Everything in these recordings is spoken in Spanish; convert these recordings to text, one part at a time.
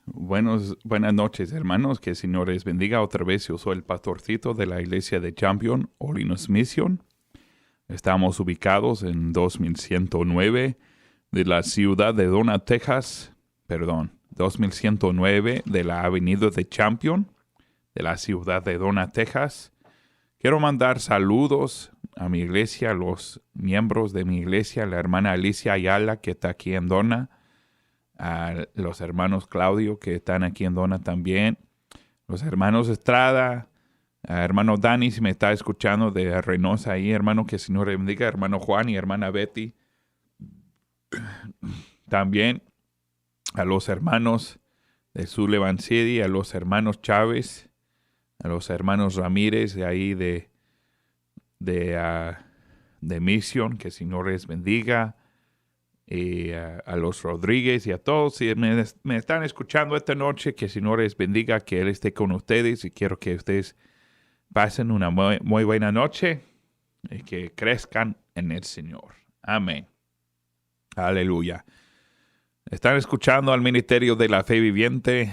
Buenas noches, hermanos. Que el Señor les bendiga otra vez. Yo soy el pastorcito de la iglesia de Champion Holiness Mission. Estamos ubicados en 2109 de la ciudad de Donna, Texas. 2109 de la avenida de Champion de la ciudad de Donna, Texas. Quiero mandar saludos a mi iglesia, a los miembros de mi iglesia, la hermana Alicia Ayala, que está aquí en Donna, a los hermanos Claudio, que están aquí en Donna también, los hermanos Estrada, a hermano Dani, si me está escuchando de Reynosa ahí, hermano, que el Señor le bendiga, hermano Juan y hermana Betty. También a los hermanos de Sullivan City, a los hermanos Chávez, a los hermanos Ramírez de ahí de Mission, que el Señor les bendiga, y a los Rodríguez y a todos. Si me están escuchando esta noche, que el Señor les bendiga, que Él esté con ustedes, y quiero que ustedes pasen una muy buena noche y que crezcan en el Señor. Amén. Aleluya. Están escuchando al Ministerio de la Fe Viviente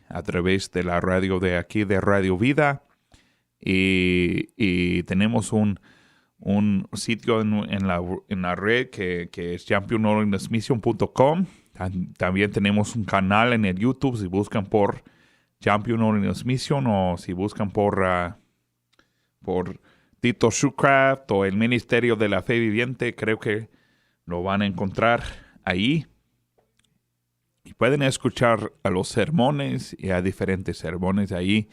a través de la radio de aquí, de Radio Vida, y tenemos un sitio en la red que es championholinessmission.com. También tenemos un canal en el YouTube si buscan por Champion Holiness Mission, o si buscan por Tito Shoecraft o el Ministerio de la Fe Viviente, creo que lo van a encontrar ahí. Y pueden escuchar a los sermones y a diferentes sermones ahí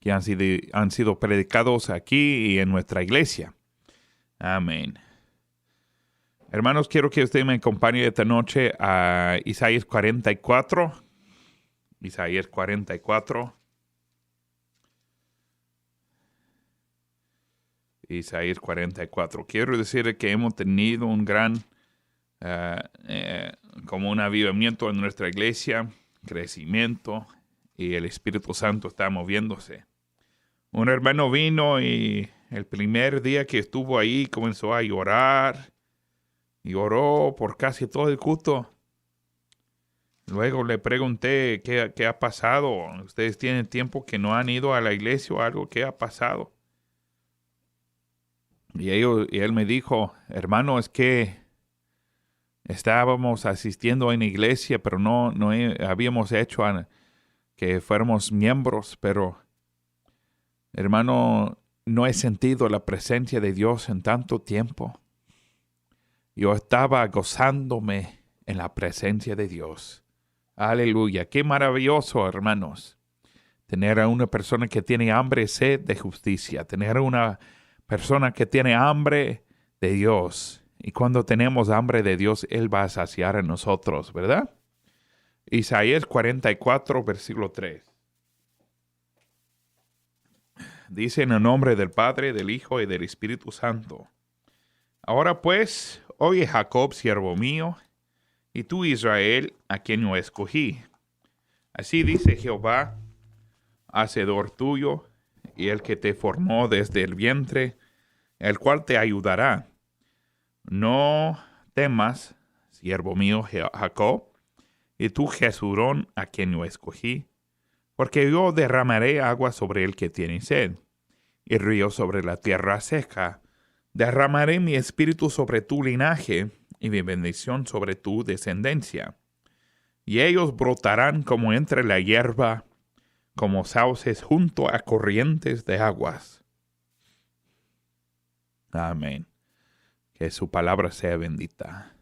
que han sido predicados aquí y en nuestra iglesia. Amén. Hermanos, quiero que usted me acompañe esta noche a Isaías 44. Isaías 44. Isaías 44. Quiero decir que hemos tenido un gran, como un avivamiento en nuestra iglesia, crecimiento, y el Espíritu Santo está moviéndose. Un hermano vino y el primer día que estuvo ahí comenzó a llorar y oró por casi todo el culto. Luego le pregunté qué ha pasado. Ustedes tienen tiempo que no han ido a la iglesia o algo. ¿Qué ha pasado? Y él me dijo, hermano, es que estábamos asistiendo en la iglesia, pero no habíamos hecho que fuéramos miembros, pero hermano, no he sentido la presencia de Dios en tanto tiempo. Yo estaba gozándome en la presencia de Dios. Aleluya. Qué maravilloso, hermanos, tener a una persona que tiene hambre y sed de justicia, tener a una persona que tiene hambre de Dios. Y cuando tenemos hambre de Dios, Él va a saciar en nosotros, ¿verdad? Isaías 44, versículo 3. Dice en el nombre del Padre, del Hijo y del Espíritu Santo. Ahora pues, oye Jacob, siervo mío, y tú Israel, a quien yo escogí. Así dice Jehová, hacedor tuyo, y el que te formó desde el vientre, el cual te ayudará. No temas, siervo mío Jacob, y tú Jesurón, a quien yo escogí, porque yo derramaré agua sobre el que tiene sed, y río sobre la tierra seca. Derramaré mi espíritu sobre tu linaje, y mi bendición sobre tu descendencia. Y ellos brotarán como entre la hierba, como sauces junto a corrientes de aguas. Amén. Que su palabra sea bendita.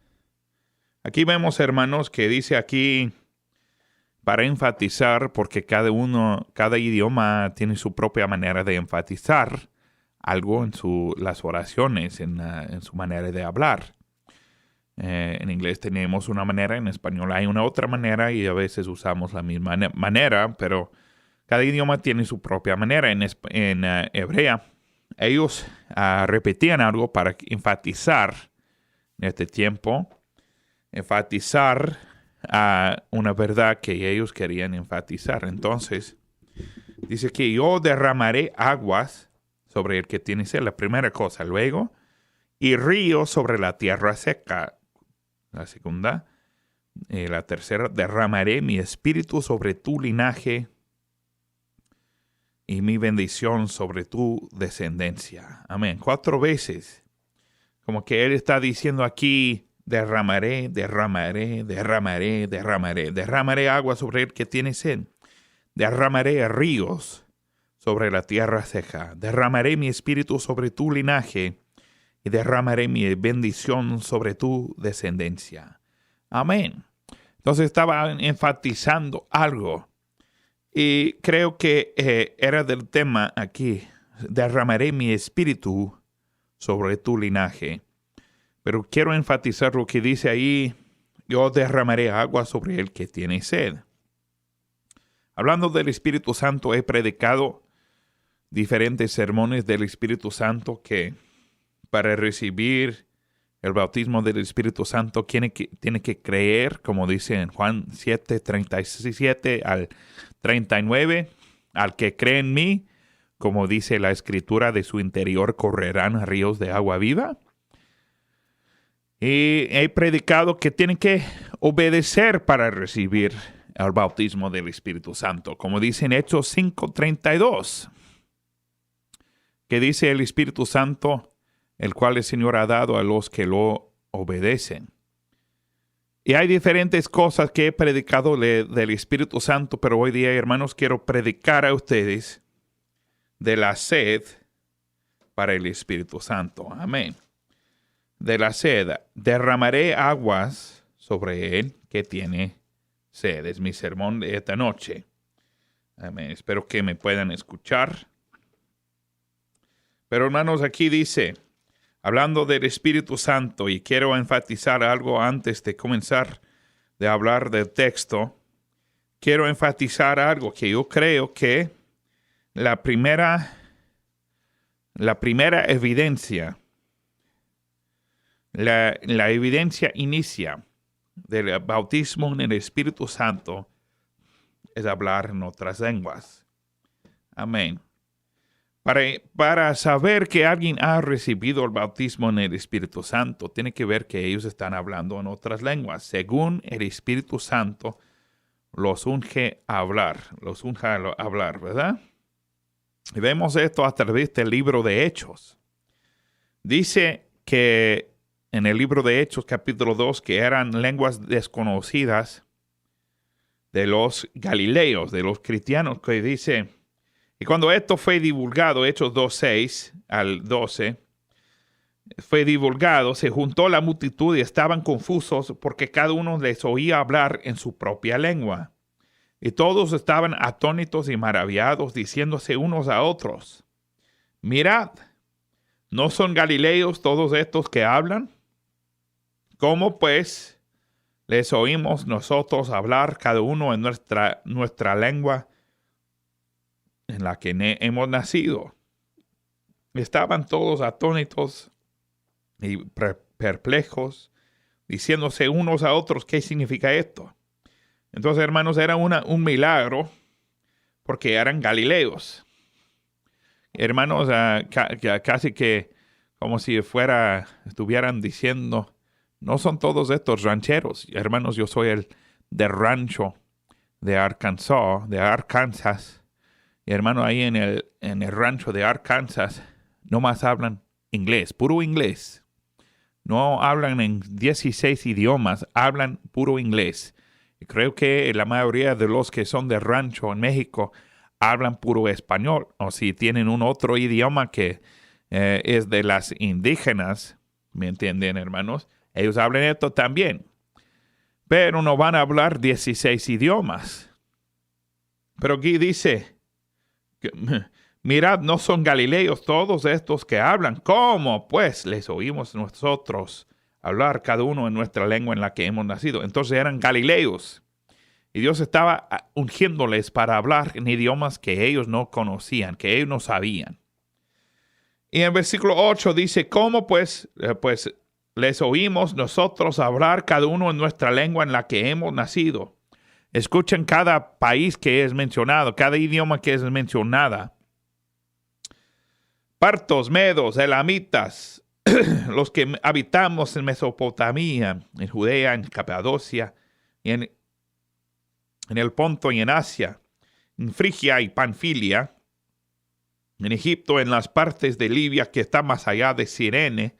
Aquí vemos, hermanos, que dice aquí, para enfatizar, porque cada idioma tiene su propia manera de enfatizar algo en las oraciones, en su manera de hablar. En inglés tenemos una manera, en español hay una otra manera, y a veces usamos la misma manera, pero cada idioma tiene su propia manera. En hebrea, ellos repetían algo para enfatizar en este tiempo, enfatizar a una verdad que ellos querían enfatizar. Entonces, dice que yo derramaré aguas sobre el que tiene sed, la primera cosa. Luego, y río sobre la tierra seca. La segunda, La tercera, derramaré mi espíritu sobre tu linaje y mi bendición sobre tu descendencia. Amén. 4 veces. Como que Él está diciendo aquí, derramaré, derramaré, derramaré, derramaré. Derramaré agua sobre el que tiene sed. Derramaré ríos sobre la tierra seca. Derramaré mi espíritu sobre tu linaje y derramaré mi bendición sobre tu descendencia. Amén. Entonces estaba enfatizando algo. Y creo que era del tema aquí. Derramaré mi espíritu sobre tu linaje. Pero quiero enfatizar lo que dice ahí. Yo derramaré agua sobre el que tiene sed. Hablando del Espíritu Santo, he predicado diferentes sermones del Espíritu Santo que para recibir el bautismo del Espíritu Santo tiene que creer, como dice en Juan 7, 37 al 39, al que cree en mí, como dice la Escritura, de su interior correrán ríos de agua viva. Y he predicado que tienen que obedecer para recibir el bautismo del Espíritu Santo, como dice en Hechos 5:32, que dice el Espíritu Santo, el cual el Señor ha dado a los que lo obedecen. Y hay diferentes cosas que he predicado del Espíritu Santo, pero hoy día, hermanos, quiero predicar a ustedes de la sed para el Espíritu Santo. Amén. De la sed, derramaré aguas sobre él que tiene sed. Es mi sermón de esta noche. Amén. Espero que me puedan escuchar. Pero hermanos, aquí dice, hablando del Espíritu Santo, y quiero enfatizar algo antes de comenzar de hablar del texto. Quiero enfatizar algo que yo creo que la primera evidencia, la evidencia inicia del bautismo en el Espíritu Santo es hablar en otras lenguas. Amén. Para saber que alguien ha recibido el bautismo en el Espíritu Santo, tiene que ver que ellos están hablando en otras lenguas. Según el Espíritu Santo, los unge a hablar, ¿verdad? Y vemos esto a través del libro de Hechos. Dice que en el libro de Hechos, capítulo 2, que eran lenguas desconocidas de los galileos, de los cristianos, que dice... Y cuando esto fue divulgado, Hechos 2:6 al 12, fue divulgado, se juntó la multitud y estaban confusos porque cada uno les oía hablar en su propia lengua. Y todos estaban atónitos y maravillados, diciéndose unos a otros, mirad, ¿no son galileos todos estos que hablan? ¿Cómo pues les oímos nosotros hablar cada uno en nuestra lengua en la que hemos nacido? Estaban todos atónitos y perplejos, diciéndose unos a otros, ¿qué significa esto? Entonces, hermanos, era un milagro porque eran galileos. Hermanos, casi que como si estuvieran diciendo, no son todos estos rancheros. Hermanos, yo soy el de rancho de Arkansas. Y hermano, ahí en el rancho de Arkansas, nomás hablan inglés, puro inglés. No hablan en 16 idiomas, hablan puro inglés. Y creo que la mayoría de los que son de rancho en México hablan puro español. O si tienen un otro idioma que es de las indígenas, ¿me entienden, hermanos? Ellos hablan esto también. Pero no van a hablar 16 idiomas. Pero aquí dice... Mirad, ¿no son galileos todos estos que hablan? ¿Cómo, pues, les oímos nosotros hablar cada uno en nuestra lengua en la que hemos nacido? Entonces eran galileos. Y Dios estaba ungiéndoles para hablar en idiomas que ellos no conocían, que ellos no sabían. Y en versículo 8 dice, ¿cómo, pues les oímos nosotros hablar cada uno en nuestra lengua en la que hemos nacido? Escuchen cada país que es mencionado, cada idioma que es mencionada. Partos, medos, elamitas, los que habitamos en Mesopotamia, en Judea, en Capadocia, en el Ponto y en Asia, en Frigia y Panfilia, en Egipto, en las partes de Libia que está más allá de Cirene,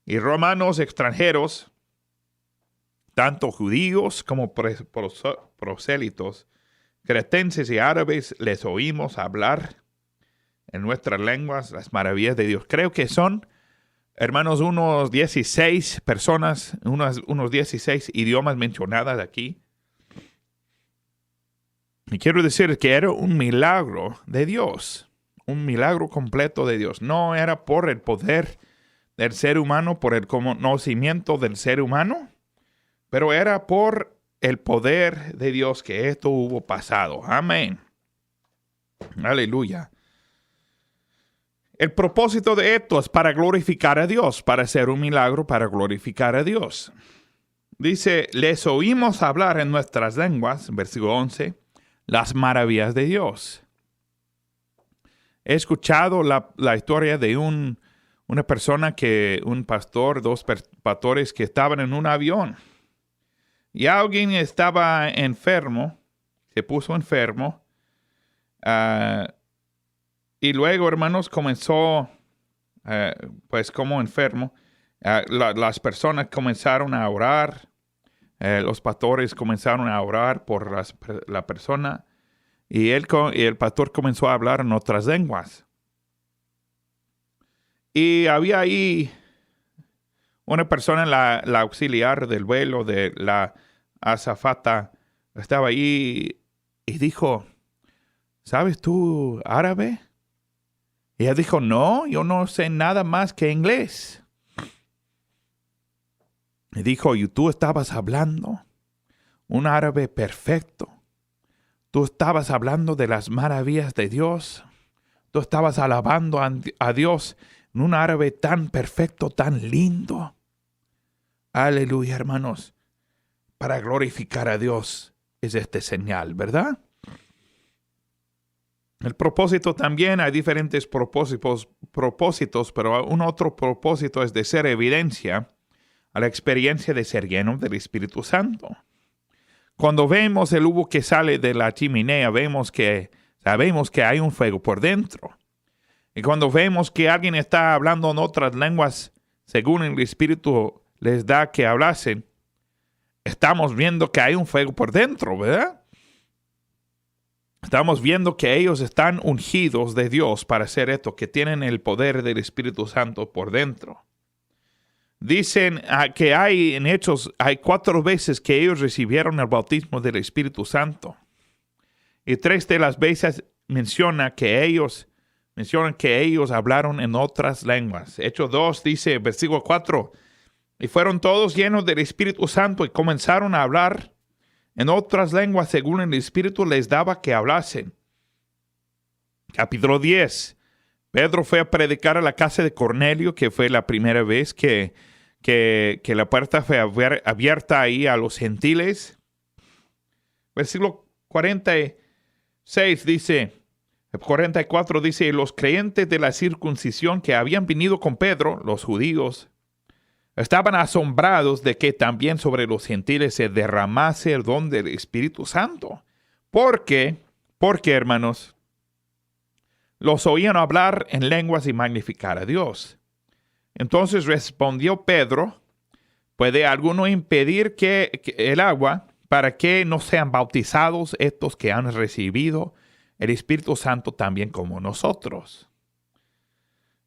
y romanos extranjeros, tanto judíos como prosélitos, cretenses y árabes, les oímos hablar en nuestras lenguas las maravillas de Dios. Creo que son, hermanos, unos 16 personas, unos 16 idiomas mencionadas aquí. Y quiero decir que era un milagro de Dios, un milagro completo de Dios. No era por el poder del ser humano, por el conocimiento del ser humano, pero era por el poder de Dios que esto hubo pasado. Amén. Aleluya. El propósito de esto es para glorificar a Dios, para hacer un milagro, para glorificar a Dios. Dice, les oímos hablar en nuestras lenguas, versículo 11, las maravillas de Dios. He escuchado la historia de una persona un pastor, dos pastores que estaban en un avión. Y alguien estaba enfermo, se puso enfermo. Y luego, hermanos, comenzó, pues como enfermo, las personas comenzaron a orar. Los pastores comenzaron a orar por la persona. Y el pastor comenzó a hablar en otras lenguas. Y había ahí una persona, la auxiliar del vuelo, de la azafata, estaba ahí y dijo, ¿sabes tú árabe? Y ella dijo, no, yo no sé nada más que inglés. Y dijo, y tú estabas hablando un árabe perfecto. Tú estabas hablando de las maravillas de Dios. Tú estabas alabando a Dios en un árabe tan perfecto, tan lindo. Aleluya, hermanos. Para glorificar a Dios es este señal, ¿verdad? El propósito también, hay diferentes propósitos, pero un otro propósito es de ser evidencia a la experiencia de ser lleno del Espíritu Santo. Cuando vemos el humo que sale de la chimenea, sabemos que hay un fuego por dentro. Y cuando vemos que alguien está hablando en otras lenguas, según el Espíritu les da que hablasen, estamos viendo que hay un fuego por dentro, ¿verdad? Estamos viendo que ellos están ungidos de Dios para hacer esto, que tienen el poder del Espíritu Santo por dentro. Dicen que en Hechos, hay 4 veces que ellos recibieron el bautismo del Espíritu Santo. Y 3 de las veces mencionan que ellos hablaron en otras lenguas. Hechos 2 dice, versículo 4, y fueron todos llenos del Espíritu Santo y comenzaron a hablar en otras lenguas según el Espíritu les daba que hablasen. Capítulo 10. Pedro fue a predicar a la casa de Cornelio, que fue la primera vez que la puerta fue abierta ahí a los gentiles. Versículo 46 dice, 44 dice, los creyentes de la circuncisión que habían venido con Pedro, los judíos, estaban asombrados de que también sobre los gentiles se derramase el don del Espíritu Santo. Porque, hermanos, los oían hablar en lenguas y magnificar a Dios. Entonces respondió Pedro, ¿puede alguno impedir que el agua para que no sean bautizados estos que han recibido el Espíritu Santo también como nosotros?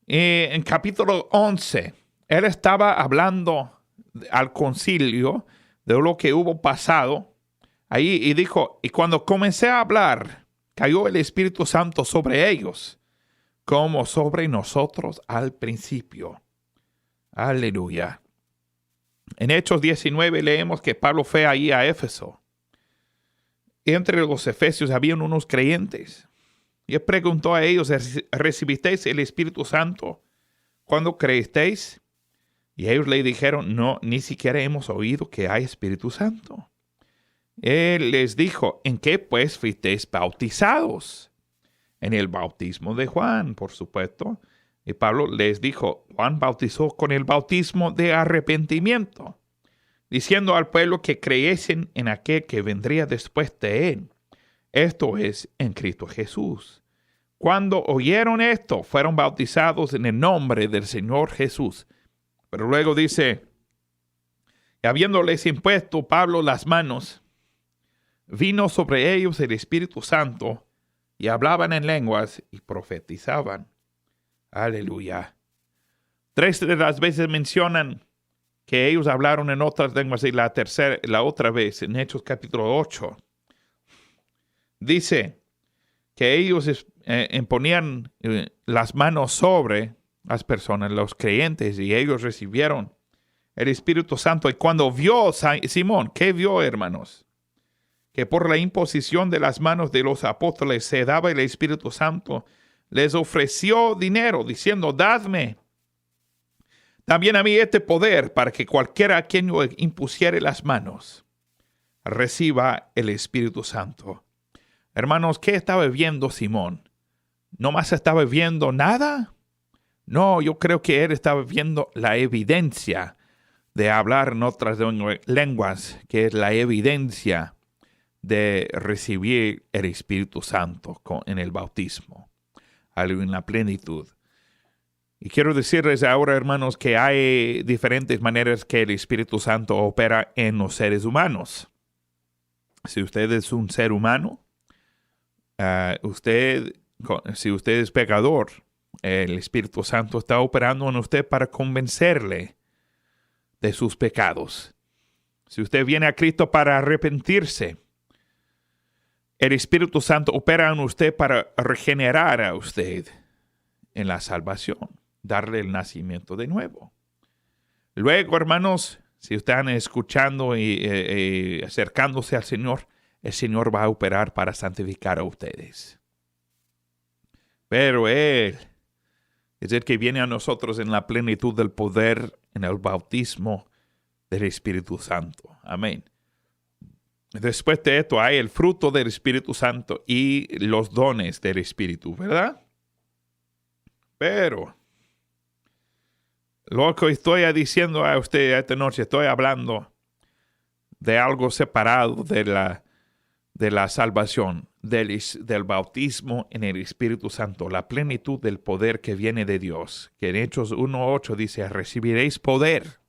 En capítulo 11, él estaba hablando al concilio de lo que hubo pasado ahí y dijo, y cuando comencé a hablar, cayó el Espíritu Santo sobre ellos, como sobre nosotros al principio. Aleluya. En Hechos 19 leemos que Pablo fue ahí a Éfeso. Entre los efesios habían unos creyentes. Y él preguntó a ellos, ¿recibisteis el Espíritu Santo cuando creísteis? Y ellos le dijeron, no, ni siquiera hemos oído que hay Espíritu Santo. Él les dijo, ¿en qué pues fuisteis bautizados? En el bautismo de Juan, por supuesto. Y Pablo les dijo, Juan bautizó con el bautismo de arrepentimiento. diciendo al pueblo que creyesen en aquel que vendría después de él, esto es, en Cristo Jesús. Cuando oyeron esto, fueron bautizados en el nombre del Señor Jesús. Pero luego dice, y habiéndoles impuesto Pablo las manos, vino sobre ellos el Espíritu Santo, y hablaban en lenguas y profetizaban. Aleluya. 3 de las veces mencionan que ellos hablaron en otras lenguas, y la otra vez en Hechos capítulo 8. Dice que ellos imponían las manos sobre las personas, los creyentes, y ellos recibieron el Espíritu Santo. Y cuando vio Simón, ¿qué vio, hermanos? Que por la imposición de las manos de los apóstoles se daba el Espíritu Santo, les ofreció dinero, diciendo, dadme también a mí este poder, para que cualquiera a quien yo impusiere las manos reciba el Espíritu Santo. Hermanos, ¿qué estaba viendo Simón? ¿No más estaba viendo nada? No, yo creo que él estaba viendo la evidencia de hablar en otras lenguas, que es la evidencia de recibir el Espíritu Santo en el bautismo, en la plenitud. Y quiero decirles ahora, hermanos, que hay diferentes maneras que el Espíritu Santo opera en los seres humanos. Si usted es un ser humano, si usted es pecador, el Espíritu Santo está operando en usted para convencerle de sus pecados. Si usted viene a Cristo para arrepentirse, el Espíritu Santo opera en usted para regenerar a usted en la salvación, darle el nacimiento de nuevo. Luego, hermanos, si están escuchando y acercándose al Señor, el Señor va a operar para santificar a ustedes. Pero Él es el que viene a nosotros en la plenitud del poder, en el bautismo del Espíritu Santo. Amén. Después de esto hay el fruto del Espíritu Santo y los dones del Espíritu, ¿verdad? Pero lo que estoy diciendo a usted esta noche, estoy hablando de algo separado de la salvación, del bautismo en el Espíritu Santo, la plenitud del poder que viene de Dios, que en Hechos 1:8 dice, recibiréis poder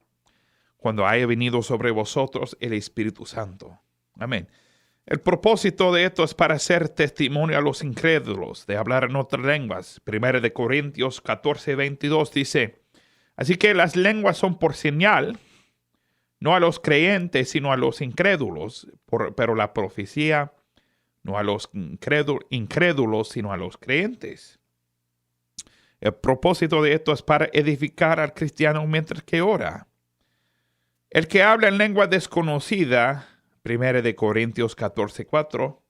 cuando haya venido sobre vosotros el Espíritu Santo. Amén. El propósito de esto es para hacer testimonio a los incrédulos, de hablar en otras lenguas. 1 Corintios 14:22 dice, así que las lenguas son por señal, no a los creyentes, sino a los incrédulos, pero la profecía no a los incrédulos, sino a los creyentes. El propósito de esto es para edificar al cristiano mientras que ora. El que habla en lengua desconocida, 1 Corintios 14:4,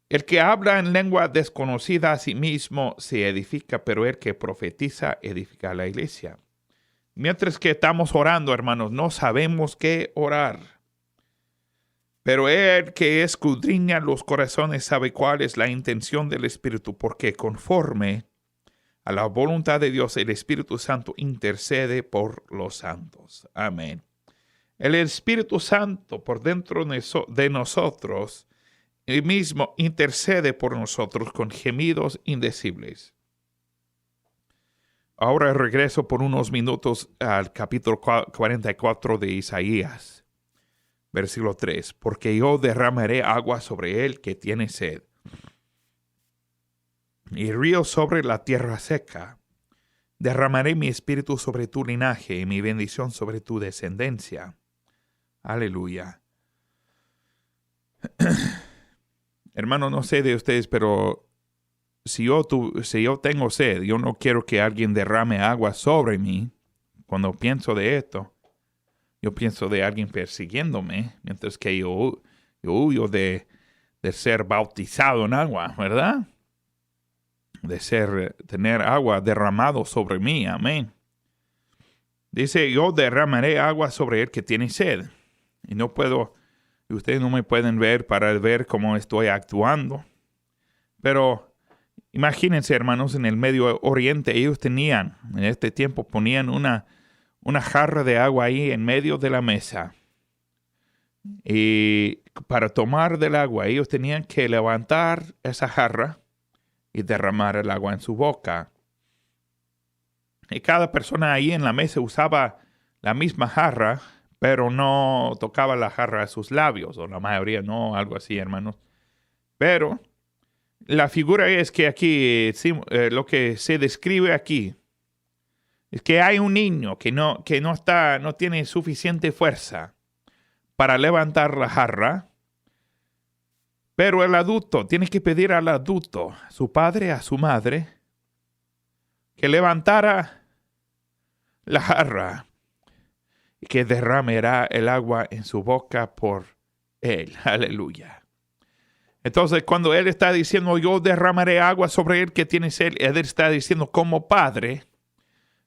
el que habla en lengua desconocida a sí mismo se edifica, pero el que profetiza edifica a la iglesia. Mientras que estamos orando, hermanos, no sabemos qué orar. Pero el que escudriña los corazones sabe cuál es la intención del Espíritu, porque conforme a la voluntad de Dios, el Espíritu Santo intercede por los santos. Amén. El Espíritu Santo por dentro de nosotros, él mismo intercede por nosotros con gemidos indecibles. Ahora regreso por unos minutos al capítulo 44 de Isaías, versículo 3. Porque yo derramaré agua sobre él que tiene sed, y río sobre la tierra seca. Derramaré mi espíritu sobre tu linaje y mi bendición sobre tu descendencia. Aleluya. Hermano, no sé de ustedes, pero si yo tengo sed, yo no quiero que alguien derrame agua sobre mí. Cuando pienso de esto, yo pienso de alguien persiguiéndome, mientras que yo huyo de ser bautizado en agua, ¿verdad? Tener agua derramado sobre mí, amén. Dice, yo derramaré agua sobre el que tiene sed. Y ustedes no me pueden ver para ver cómo estoy actuando. Pero imagínense, hermanos, en el Medio Oriente, ellos en este tiempo ponían una jarra de agua ahí en medio de la mesa. Y para tomar del agua, ellos tenían que levantar esa jarra y derramar el agua en su boca. Y cada persona ahí en la mesa usaba la misma jarra, pero no tocaba la jarra a sus labios, o la mayoría no, algo así, hermanos. Pero la figura es que aquí, lo que se describe aquí, es que hay un niño que no tiene suficiente fuerza para levantar la jarra, pero el adulto tiene que pedir al adulto, a su padre, a su madre, que levantara la jarra y que derramará el agua en su boca por él. Aleluya. Entonces, cuando él está diciendo, yo derramaré agua sobre él que tiene sed, él está diciendo, como padre,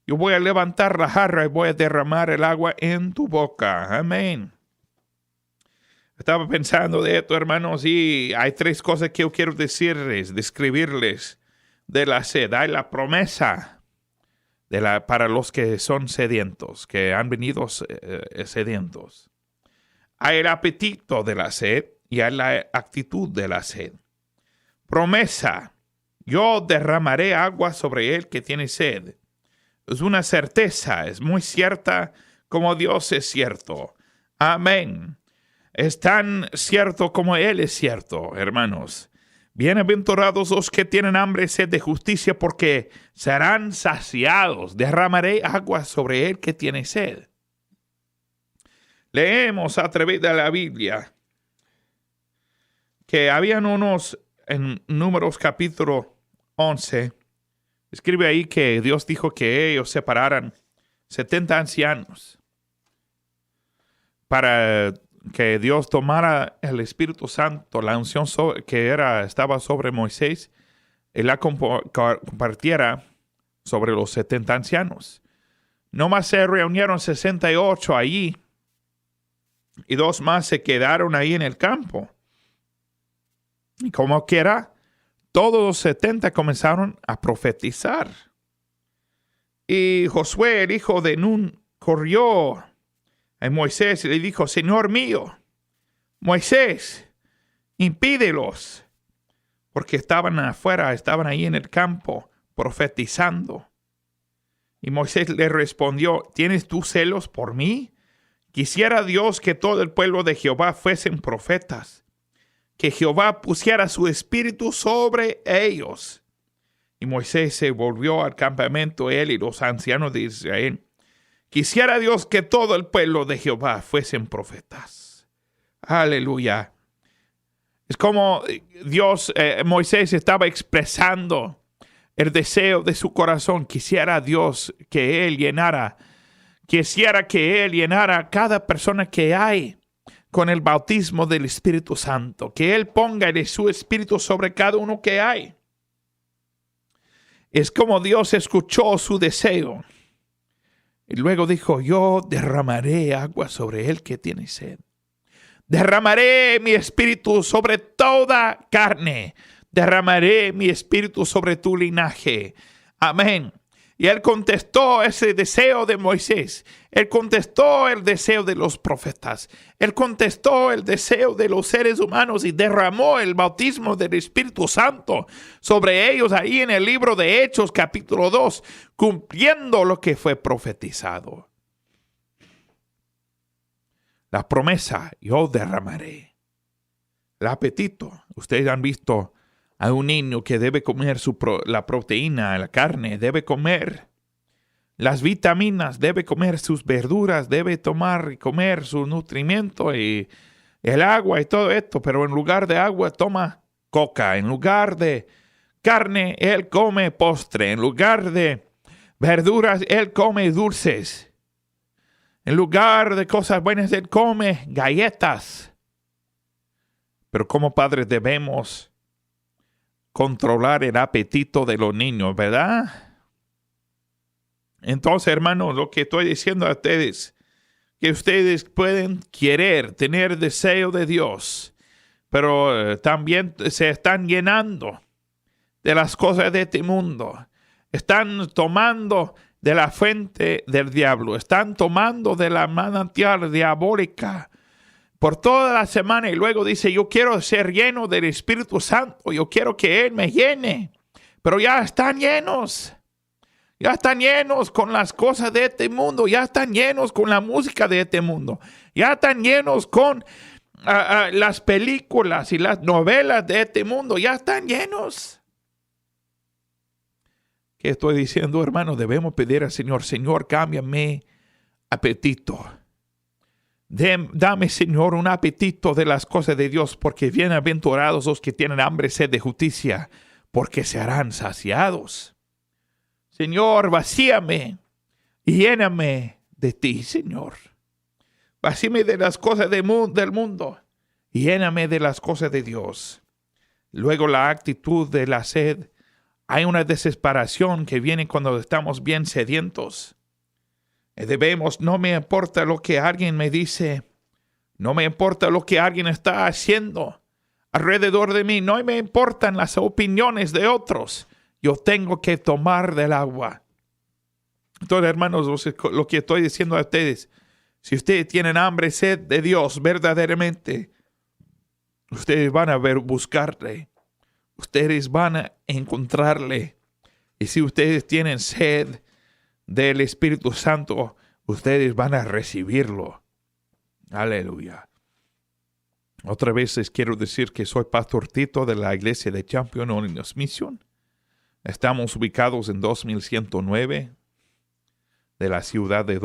yo voy a levantar la jarra y voy a derramar el agua en tu boca. Amén. Estaba pensando de esto, hermanos, y hay tres cosas que yo quiero describirles de la sed. Hay la promesa para los que son sedientos, que han venido sedientos. Hay el apetito de la sed y hay la actitud de la sed. Promesa, yo derramaré agua sobre él que tiene sed. Es una certeza, es muy cierta como Dios es cierto. Amén. Es tan cierto como Él es cierto, hermanos. Bienaventurados los que tienen hambre y sed de justicia, porque serán saciados. Derramaré agua sobre él que tiene sed. Leemos a través de la Biblia que habían unos, en Números capítulo 11, escribe ahí que Dios dijo que ellos separaran 70 ancianos para que Dios tomara el Espíritu Santo, la unción estaba sobre Moisés, y la compartiera sobre los 70 ancianos. Nomás se reunieron 68 allí, y 2 más se quedaron ahí en el campo. Y como quiera, todos los 70 comenzaron a profetizar. Y Josué, el hijo de Nun, corrió a Moisés y le dijo, Señor mío, Moisés, impídelos, porque estaban afuera, estaban ahí en el campo profetizando. Y Moisés le respondió, ¿tienes tú celos por mí? Quisiera Dios que todo el pueblo de Jehová fuesen profetas, que Jehová pusiera su espíritu sobre ellos. Y Moisés se volvió al campamento, él y los ancianos de Israel. Quisiera Dios que todo el pueblo de Jehová fuesen profetas. Aleluya. Es como Moisés estaba expresando el deseo de su corazón. Quisiera Dios que él llenara a cada persona que hay con el bautismo del Espíritu Santo. Que él ponga de su espíritu sobre cada uno que hay. Es como Dios escuchó su deseo. Y luego dijo, yo derramaré agua sobre él que tiene sed. Derramaré mi espíritu sobre toda carne. Derramaré mi espíritu sobre tu linaje. Amén. Y él contestó ese deseo de Moisés. Él contestó el deseo de los profetas. Él contestó el deseo de los seres humanos y derramó el bautismo del Espíritu Santo sobre ellos ahí en el libro de Hechos capítulo 2, cumpliendo lo que fue profetizado. La promesa, yo derramaré. El apetito. Ustedes han visto a un niño que debe comer la proteína, la carne, debe comer las vitaminas, debe comer sus verduras, debe tomar y comer su nutrimiento y el agua y todo esto, pero en lugar de agua toma coca, en lugar de carne él come postre, en lugar de verduras él come dulces, en lugar de cosas buenas él come galletas. Pero como padres debemos controlar el apetito de los niños, ¿verdad? Entonces, hermanos, lo que estoy diciendo a ustedes, que ustedes pueden querer, tener deseo de Dios, pero también se están llenando de las cosas de este mundo. Están tomando de la fuente del diablo. Están tomando de la manantial diabólica. por toda la semana y luego dice, yo quiero ser lleno del Espíritu Santo, yo quiero que Él me llene, pero ya están llenos. Ya están llenos con las cosas de este mundo. Ya están llenos con la música de este mundo. Ya están llenos con las películas y las novelas de este mundo. Ya están llenos. ¿Qué estoy diciendo, hermano? Debemos pedir al Señor, Señor, cámbiame apetito. Dame, Señor, un apetito de las cosas de Dios, porque bienaventurados los que tienen hambre y sed de justicia, porque serán saciados. Señor, vacíame y lléname de ti, Señor. Vacíame de las cosas del mundo y lléname de las cosas de Dios. Luego la actitud de la sed. Hay una desesperación que viene cuando estamos bien sedientos. No me importa lo que alguien me dice. No me importa lo que alguien está haciendo alrededor de mí. No me importan las opiniones de otros. Yo tengo que tomar del agua. Entonces, hermanos, lo que estoy diciendo a ustedes, si ustedes tienen hambre, sed de Dios verdaderamente, ustedes van a buscarle. Ustedes van a encontrarle. Y si ustedes tienen sed del Espíritu Santo, ustedes van a recibirlo. Aleluya. Otra vez les quiero decir que soy Pastor Tito de la iglesia de Champion Holiness Mission. Estamos ubicados en 2109 de la ciudad de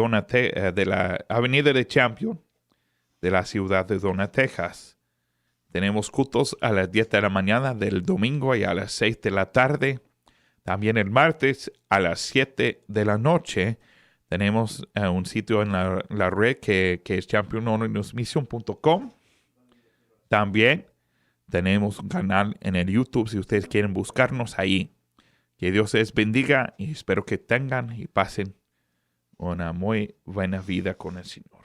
de la avenida de Champion, de la ciudad de Donna, Texas. Tenemos cultos a las 10 de la mañana del domingo y a las 6 de la tarde. También el martes a las 7 de la noche tenemos un sitio en la red que es championholinessmission.com. También tenemos un canal en el YouTube si ustedes quieren buscarnos ahí. Que Dios les bendiga y espero que tengan y pasen una muy buena vida con el Señor.